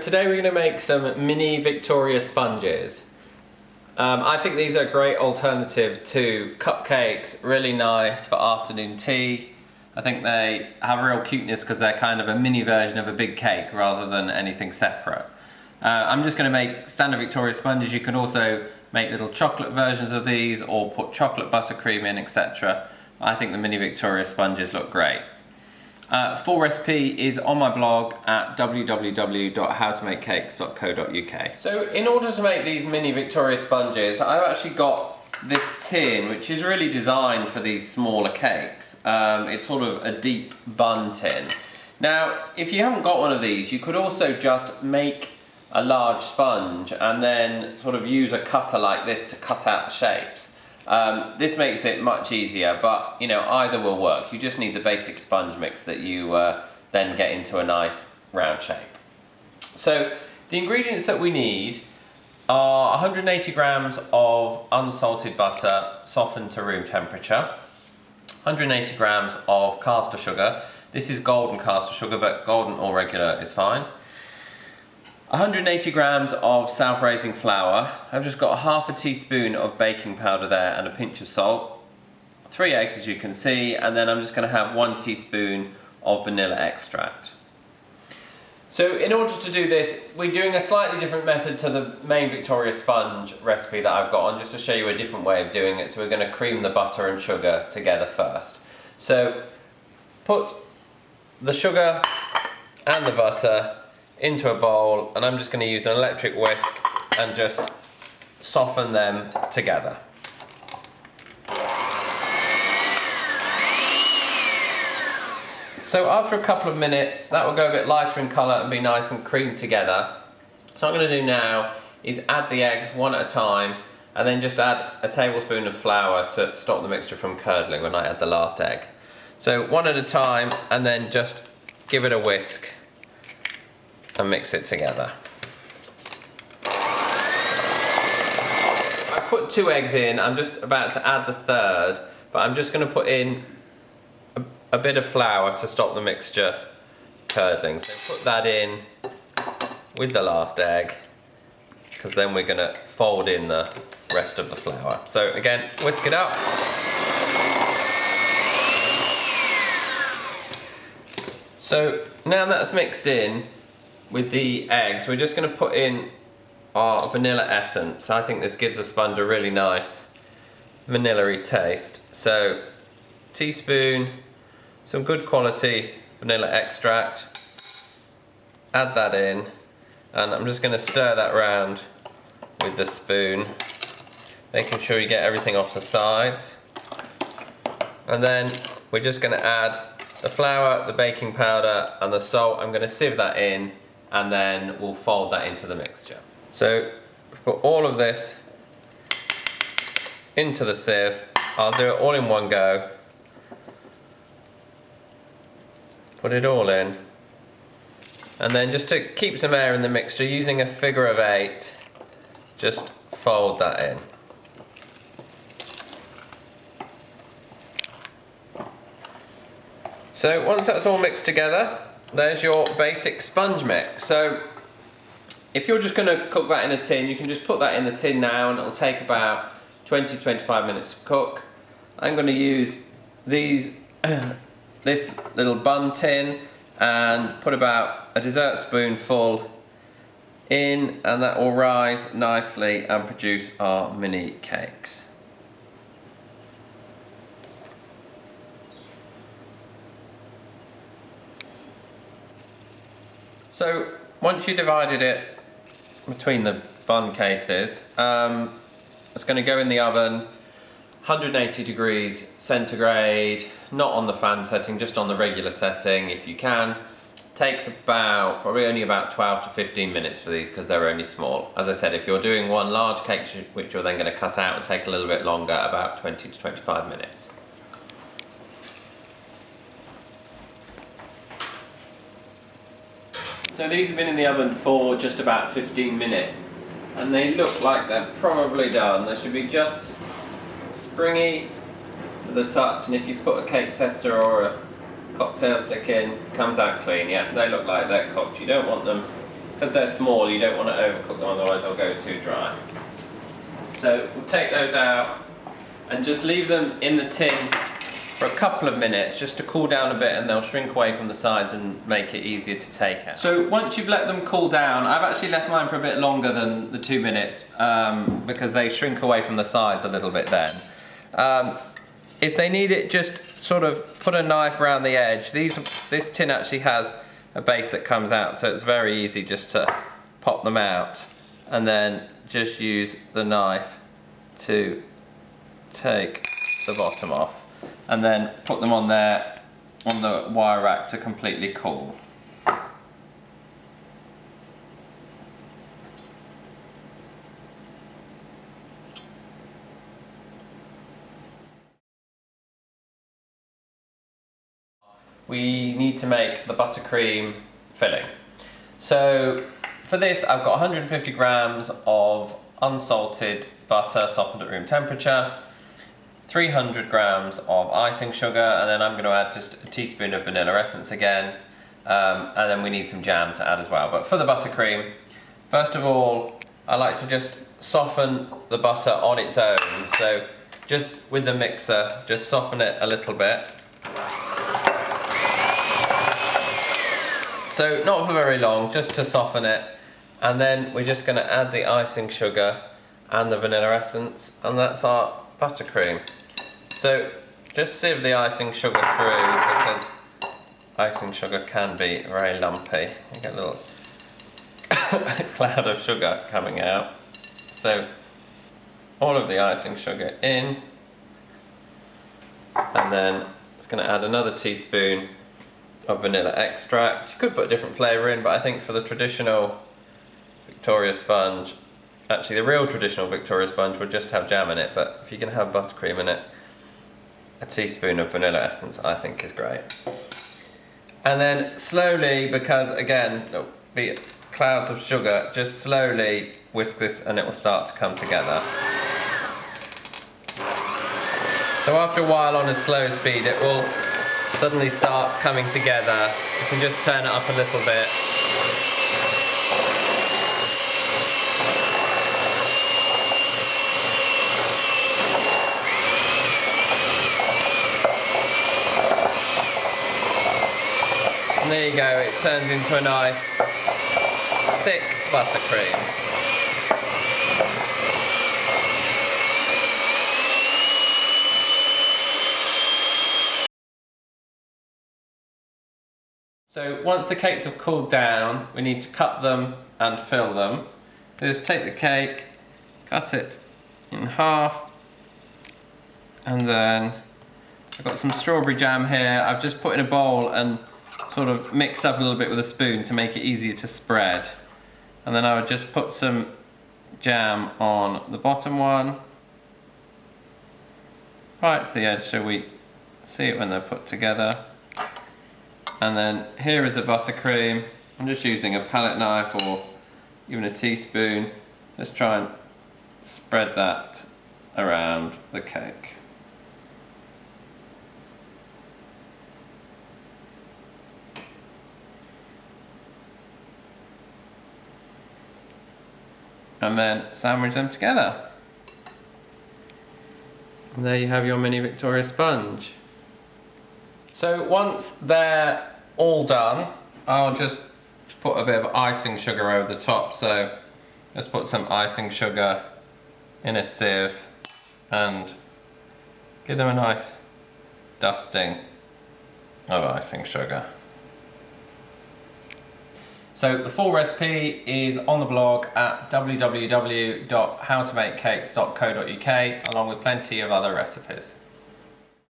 Today we're going to make some mini Victoria sponges. I think these are a great alternative to cupcakes, really nice for afternoon tea. I think they have real cuteness because they're kind of a mini version of a big cake rather than anything separate. I'm just going to make standard Victoria sponges. You can also make little chocolate versions of these or put chocolate buttercream in, etc. I think the mini Victoria sponges look great. Full recipe is on my blog at www.howtomakecakes.co.uk. So in order to make these mini Victoria sponges, I've actually got this tin which is really designed for these smaller cakes. It's sort of a deep bun tin. Now if you haven't got one of these, you could also just make a large sponge and then sort of use a cutter like this to cut out the shapes. This makes it much easier, but you know, either will work. You just need the basic sponge mix that you then get into a nice round shape. So the ingredients that we need are 180 grams of unsalted butter softened to room temperature, 180 grams of caster sugar. This is golden caster sugar, but golden or regular is fine. 180 grams of self-raising flour. I've just got half a teaspoon of baking powder there and a pinch of salt. 3 eggs, as you can see, and then I'm just going to have 1 teaspoon of vanilla extract. So in order to do this, we're doing a slightly different method to the main Victoria sponge recipe that I've got on, just to show you a different way of doing it. So we're going to cream the butter and sugar together first. So put the sugar and the butter into a bowl, and I'm just going to use an electric whisk and just soften them together. So after a couple of minutes, that will go a bit lighter in colour and be nice and creamed together. So what I'm going to do now is add the eggs one at a time, and then just add a tablespoon of flour to stop the mixture from curdling when I add the last egg. So one at a time, and then just give it a whisk and mix it together. I put 2 eggs in. I'm just about to add the third, but I'm just going to put in a bit of flour to stop the mixture curdling. So put that in with the last egg, because then we're going to fold in the rest of the flour. So again, whisk it up. So now that's mixed in with the eggs, we're just going to put in our vanilla essence. I think this gives the sponge a really nice vanilla-y taste. So teaspoon, some good quality vanilla extract, add that in, and I'm just going to stir that around with the spoon, making sure you get everything off the sides. And then we're just going to add the flour, the baking powder and the salt. I'm going to sieve that in, and then we'll fold that into the mixture. So put all of this into the sieve. I'll do it all in one go. Put it all in, and then just to keep some air in the mixture, using a figure of 8, just fold that in. So once that's all mixed together, there's your basic sponge mix. So if you're just going to cook that in a tin, you can just put that in the tin now, and it'll take about 20-25 minutes to cook. I'm going to use this little bun tin and put about a dessert spoonful in, and that will rise nicely and produce our mini cakes. So once you divided it between the bun cases, it's going to go in the oven 180 degrees centigrade, not on the fan setting, just on the regular setting if you can. Takes probably only about 12 to 15 minutes for these, because they're only small. As I said, if you're doing one large cake which you're then going to cut out, it'll take a little bit longer, about 20 to 25 minutes. So these have been in the oven for just about 15 minutes, and they look like they're probably done. They should be just springy to the touch, and if you put a cake tester or a cocktail stick in, it comes out clean. Yeah, they look like they're cooked. You don't want them because they're small, you don't want to overcook them, otherwise they'll go too dry. So we'll take those out and just leave them in the tin for a couple of minutes just to cool down a bit, and they'll shrink away from the sides and make it easier to take out. So once you've let them cool down, I've actually left mine for a bit longer than the 2 minutes because they shrink away from the sides a little bit then. If they need it, just sort of put a knife around the edge. This tin actually has a base that comes out, so it's very easy just to pop them out and then just use the knife to take the bottom off, and then put them on there on the wire rack to completely cool. We need to make the buttercream filling. So for this I've got 150 grams of unsalted butter softened at room temperature, 300 grams of icing sugar, and then I'm going to add just a teaspoon of vanilla essence again, and then we need some jam to add as well. But for the buttercream, first of all, I like to just soften the butter on its own. So just with the mixer, just soften it a little bit. So not for very long, just to soften it, and then we're just going to add the icing sugar and the vanilla essence, and that's our buttercream. So just sieve the icing sugar through, because icing sugar can be very lumpy. You get a little cloud of sugar coming out. So all of the icing sugar in, and then it's going to add another teaspoon of vanilla extract. You could put a different flavour in, but I think for the traditional Victoria sponge, actually the real traditional Victoria sponge would just have jam in it, but if you can have buttercream in it, a teaspoon of vanilla essence I think is great. And then slowly, because again there'll be clouds of sugar, just slowly whisk this and it will start to come together. So after a while on a slow speed it will suddenly start coming together. You can just turn it up a little bit. And there you go, it turns into a nice thick buttercream. So once the cakes have cooled down, we need to cut them and fill them. Just take the cake, cut it in half, and then I've got some strawberry jam here. I've just put in a bowl and sort of mix up a little bit with a spoon to make it easier to spread. And then I would just put some jam on the bottom one, right to the edge so we see it when they're put together. And then here is the buttercream. I'm just using a palette knife or even a teaspoon. Just try and spread that around the cake. And then sandwich them together. And there you have your mini Victoria sponge. So once they're all done, I'll just put a bit of icing sugar over the top. So just put some icing sugar in a sieve and give them a nice dusting of icing sugar. So the full recipe is on the blog at www.howtomakecakes.co.uk, along with plenty of other recipes.